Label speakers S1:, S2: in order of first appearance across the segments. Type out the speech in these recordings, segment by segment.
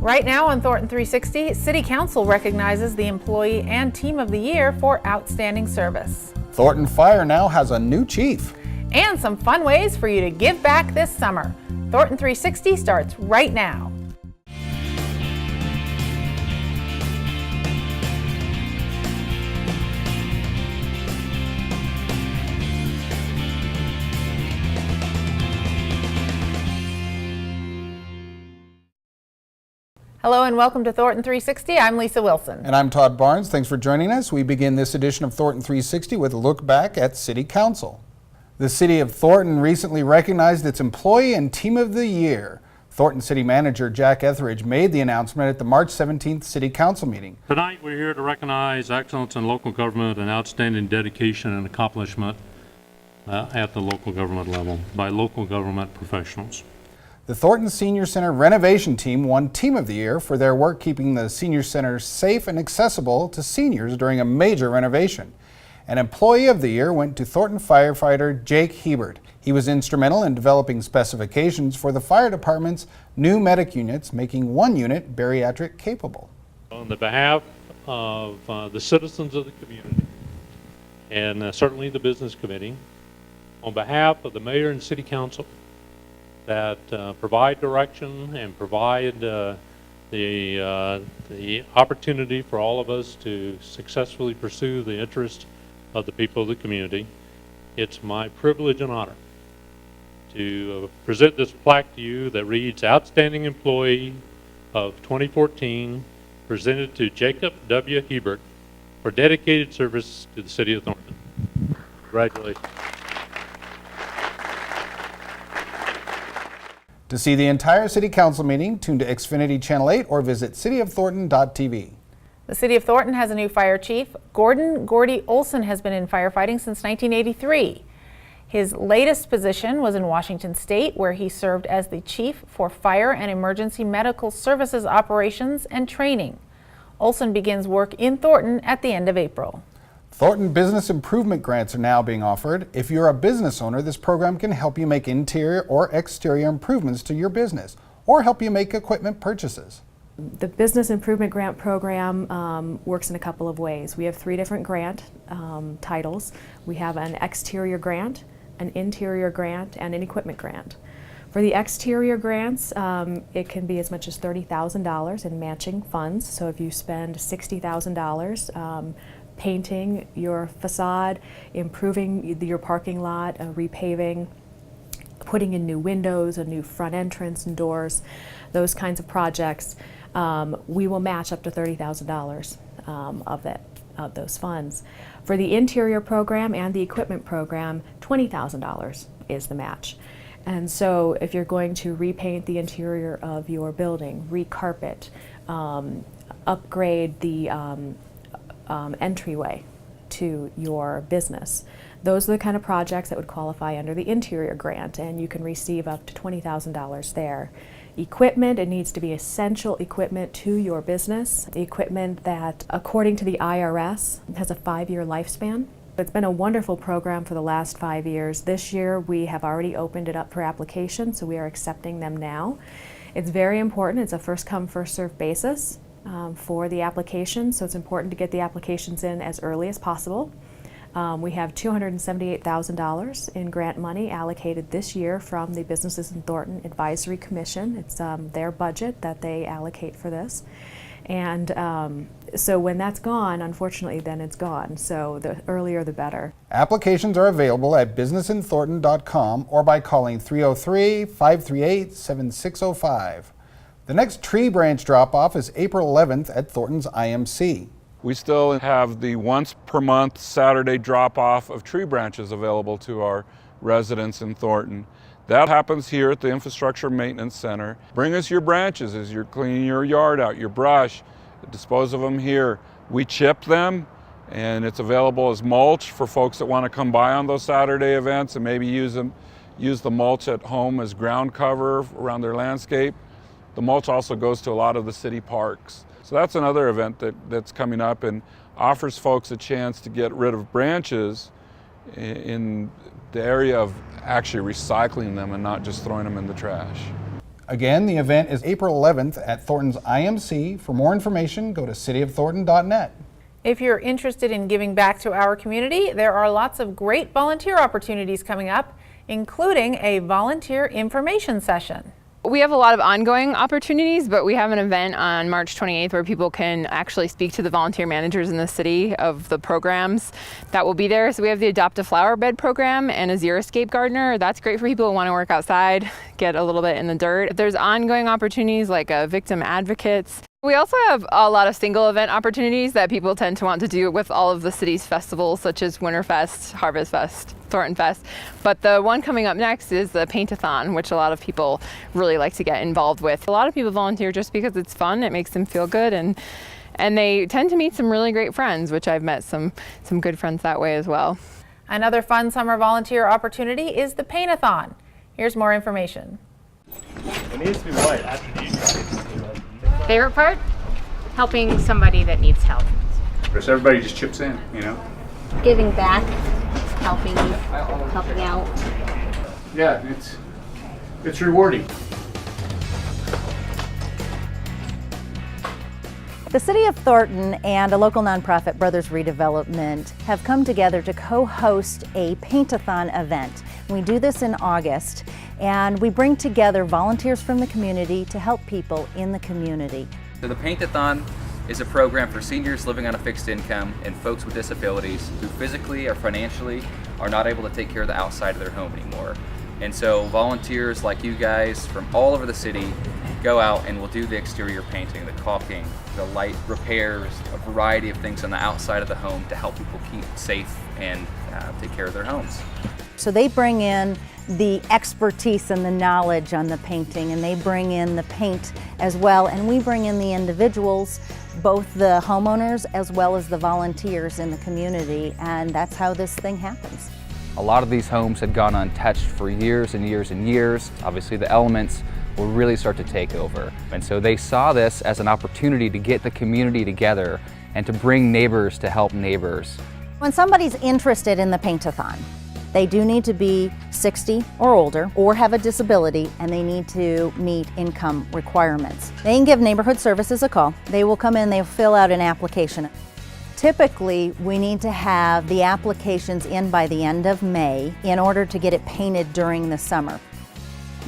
S1: Right now on Thornton360, City Council recognizes the Employee and Team of the Year for outstanding service.
S2: Thornton Fire now has a new chief.
S1: And some fun ways for you to give back this summer. Thornton360 starts right now. Hello and welcome to Thornton360. I'm Lisa Wilson.
S2: And I'm Todd Barnes. Thanks for joining us. We begin this edition of Thornton360 with a look back at City Council. The City of Thornton recently recognized its Employee and Team of the Year. Thornton City Manager Jack Etheridge made the announcement at the March 17th City Council meeting.
S3: Tonight we're here to recognize excellence in local government and outstanding dedication and accomplishment at the local government level by local government professionals.
S2: The Thornton Senior Center renovation team won Team of the Year for their work keeping the Senior Center safe and accessible to seniors during a major renovation. An Employee of the Year went to Thornton firefighter Jake Hebert. He was instrumental in developing specifications for the fire department's new medic units, making one unit bariatric capable.
S3: On the behalf of the citizens of the community and certainly the business committee, on behalf of the mayor and city council that provide direction and provide the opportunity for all of us to successfully pursue the interest of the people of the community. It's my privilege and honor to present this plaque to you that reads Outstanding Employee of 2014, presented to Jacob W. Hebert for dedicated service to the City of Thornton. Congratulations.
S2: To see the entire City Council meeting, tune to Xfinity Channel 8 or visit cityofthornton.tv.
S1: The City of Thornton has a new fire chief. Gordy Olson has been in firefighting since 1983. His latest position was in Washington State, where he served as the Chief for Fire and Emergency Medical Services Operations and Training. Olson begins work in Thornton at the end of April.
S2: Thornton Business Improvement Grants are now being offered. If you're a business owner, this program can help you make interior or exterior improvements to your business or help you make equipment purchases.
S4: The Business Improvement Grant Program works in a couple of ways. We have three different grant titles. We have an exterior grant, an interior grant, and an equipment grant. For the exterior grants, it can be as much as $30,000 in matching funds. So if you spend $60,000 painting your facade, improving your parking lot, repaving, putting in new windows, a new front entrance and doors, those kinds of projects, we will match up to $30,000 of those funds. For the interior program and the equipment program, $20,000 is the match. And so if you're going to repaint the interior of your building, recarpet, upgrade the entryway to your business, those are the kind of projects that would qualify under the interior grant, and you can receive up to $20,000 there. Equipment, it needs to be essential equipment to your business, equipment that, according to the IRS, has a 5-year lifespan. It's been a wonderful program for the last 5 years. This year we have already opened it up for application, so we are accepting them now. It's very important. It's a first-come, first-served basis for the application, so it's important to get the applications in as early as possible. We have $278,000 in grant money allocated this year from the Businesses in Thornton Advisory Commission. It's their budget that they allocate for this. And so when that's gone, unfortunately, then it's gone. So the earlier the better.
S2: Applications are available at businessinthornton.com or by calling 303-538-7605. The next tree branch drop-off is April 11th at Thornton's IMC.
S5: We still have the once per month Saturday drop-off of tree branches available to our residents in Thornton. That happens here at the Infrastructure Maintenance Center. Bring us your branches as you're cleaning your yard out, your brush, dispose of them here. We chip them, and it's available as mulch for folks that want to come by on those Saturday events and maybe use the mulch at home as ground cover around their landscape. The mulch also goes to a lot of the city parks. So that's another event that's coming up and offers folks a chance to get rid of branches in the area of actually recycling them and not just throwing them in the trash.
S2: Again, the event is April 11th at Thornton's IMC. For more information, go to cityofthornton.net.
S1: If you're interested in giving back to our community, there are lots of great volunteer opportunities coming up, including a volunteer information session.
S6: We have a lot of ongoing opportunities, but we have an event on March 28th where people can actually speak to the volunteer managers in the city of the programs that will be there. So we have the Adopt a Flower Bed program and a Xeriscape gardener. That's great for people who want to work outside, get a little bit in the dirt. There's ongoing opportunities like victim advocates. We also have a lot of single event opportunities that people tend to want to do with all of the city's festivals, such as Winterfest, Harvest Fest, Thornton Fest. But the one coming up next is the Paint-a-thon, which a lot of people really like to get involved with. A lot of people volunteer just because it's fun, it makes them feel good, and they tend to meet some really great friends, which I've met some good friends that way as well.
S1: Another fun summer volunteer opportunity is the Paint-a-thon. Here's more information.
S7: It needs to be white after you try it.
S8: Favorite part? Helping somebody that needs help.
S9: Because everybody just chips in, you know?
S10: Giving back, helping out.
S9: Yeah, it's rewarding.
S11: The City of Thornton and a local nonprofit, Brothers Redevelopment, have come together to co-host a Paint-a-thon event. We do this in August, and we bring together volunteers from the community to help people in the community.
S12: So the Paint-a-thon is a program for seniors living on a fixed income and folks with disabilities who physically or financially are not able to take care of the outside of their home anymore. And so volunteers like you guys from all over the city go out and will do the exterior painting, the caulking, the light repairs, a variety of things on the outside of the home to help people keep safe and take care of their homes.
S11: So they bring in the expertise and the knowledge on the painting, and they bring in the paint as well, and we bring in the individuals, both the homeowners as well as the volunteers in the community, and that's how this thing happens.
S13: A lot of these homes had gone untouched for years and years and years. Obviously the elements will really start to take over, and so they saw this as an opportunity to get the community together and to bring neighbors to help neighbors.
S11: When somebody's interested in the Paint-a-thon, they do need to be 60 or older or have a disability, and they need to meet income requirements. They can give Neighborhood Services a call. They will come in, they'll fill out an application. Typically, we need to have the applications in by the end of May in order to get it painted during the summer.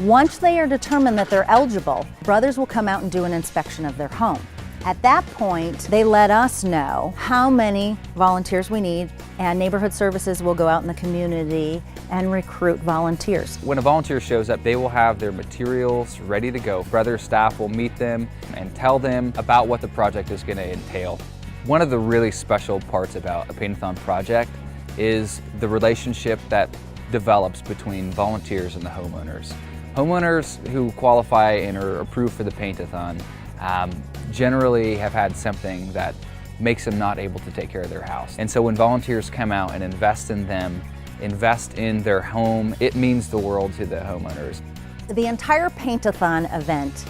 S11: Once they are determined that they're eligible, Brothers will come out and do an inspection of their home. At that point, they let us know how many volunteers we need, and Neighborhood Services will go out in the community and recruit volunteers.
S13: When a volunteer shows up, they will have their materials ready to go. Brothers staff will meet them and tell them about what the project is going to entail. One of the really special parts about a Paint-a-thon project is the relationship that develops between volunteers and the homeowners. Homeowners who qualify and are approved for the Paint-a-thon generally have had something that makes them not able to take care of their house. And so when volunteers come out and invest in them, invest in their home, it means the world to the homeowners.
S11: The entire Paint-a-thon event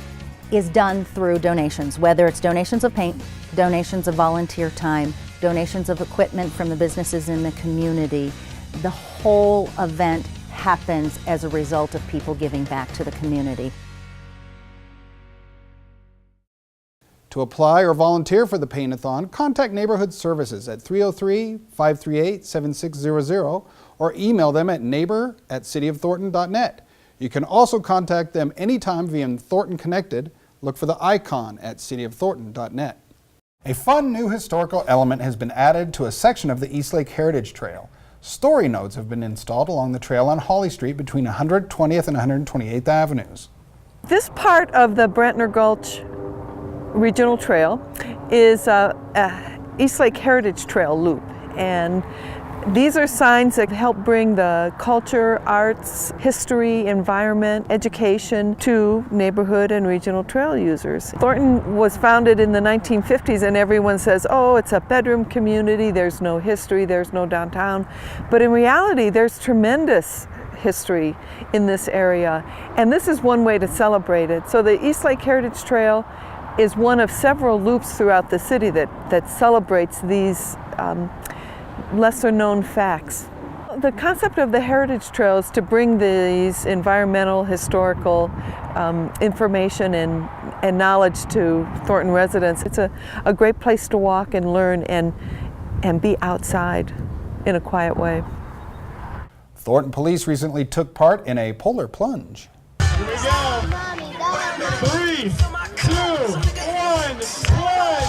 S11: is done through donations, whether it's donations of paint, donations of volunteer time, donations of equipment from the businesses in the community. The whole event happens as a result of people giving back to the community.
S2: To apply or volunteer for the Paint-a-thon, contact Neighborhood Services at 303-538-7600 or email them at neighbor@cityofthornton.net. You can also contact them anytime via Thornton Connected. Look for the icon at cityofthornton.net. A fun new historical element has been added to a section of the Eastlake Heritage Trail. Story nodes have been installed along the trail on Holly Street between 120th and 128th Avenues.
S14: This part of the Brentner Gulch Regional Trail is a Eastlake Heritage Trail loop, and these are signs that help bring the culture, arts, history, environment, education to neighborhood and regional trail users. Thornton was founded in the 1950s, and everyone says, oh, it's a bedroom community, there's no history, there's no downtown. But in reality, there's tremendous history in this area, and this is one way to celebrate it. So the Eastlake Heritage Trail is one of several loops throughout the city that celebrates these lesser known facts. The concept of the Heritage Trail is to bring these environmental, historical information and knowledge to Thornton residents. It's a great place to walk and learn and be outside in a quiet way.
S2: Thornton police recently took part in a polar plunge.
S7: Here we go. 3, 2, 1, plunge.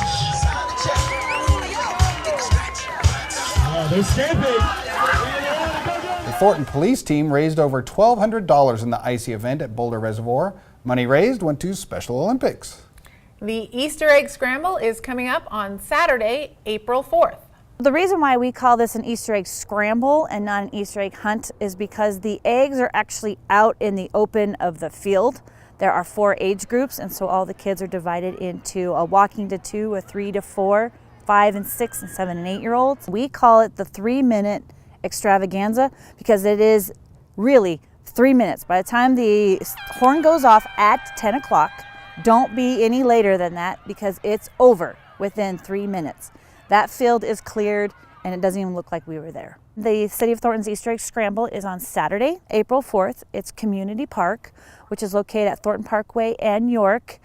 S7: Oh, they're escaping.
S2: The Thornton police team raised over $1,200 in the icy event at Boulder Reservoir. Money raised went to Special Olympics.
S1: The Easter Egg Scramble is coming up on Saturday, April 4th.
S11: The reason why we call this an Easter egg scramble and not an Easter egg hunt is because the eggs are actually out in the open of the field. There are 4 age groups, and so all the kids are divided into a walking to 2, a 3 to 4, 5 and 6, and 7 and 8-year-olds. We call it the 3-minute extravaganza because it is really 3 minutes. By the time the horn goes off at 10 o'clock, don't be any later than that because it's over within 3 minutes. That field is cleared and it doesn't even look like we were there. The City of Thornton's Easter Egg Scramble is on Saturday, April 4th. It's Community Park, which is located at Thornton Parkway and York.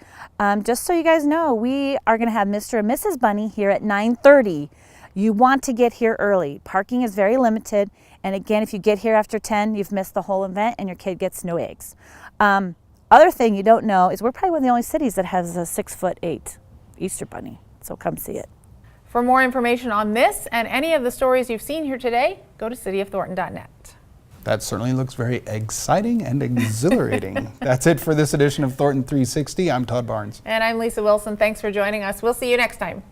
S11: Just so you guys know, we are going to have Mr. and Mrs. Bunny here at 9:30. You want to get here early. Parking is very limited, and again, if you get here after 10, you've missed the whole event and your kid gets no eggs. Other thing you don't know is we're probably one of the only cities that has a 6'8" Easter Bunny, so come see it.
S1: For more information on this and any of the stories you've seen here today, go to cityofthornton.net.
S2: That certainly looks very exciting and exhilarating. That's it for this edition of Thornton 360. I'm Todd Barnes.
S1: And I'm Lisa Wilson. Thanks for joining us. We'll see you next time.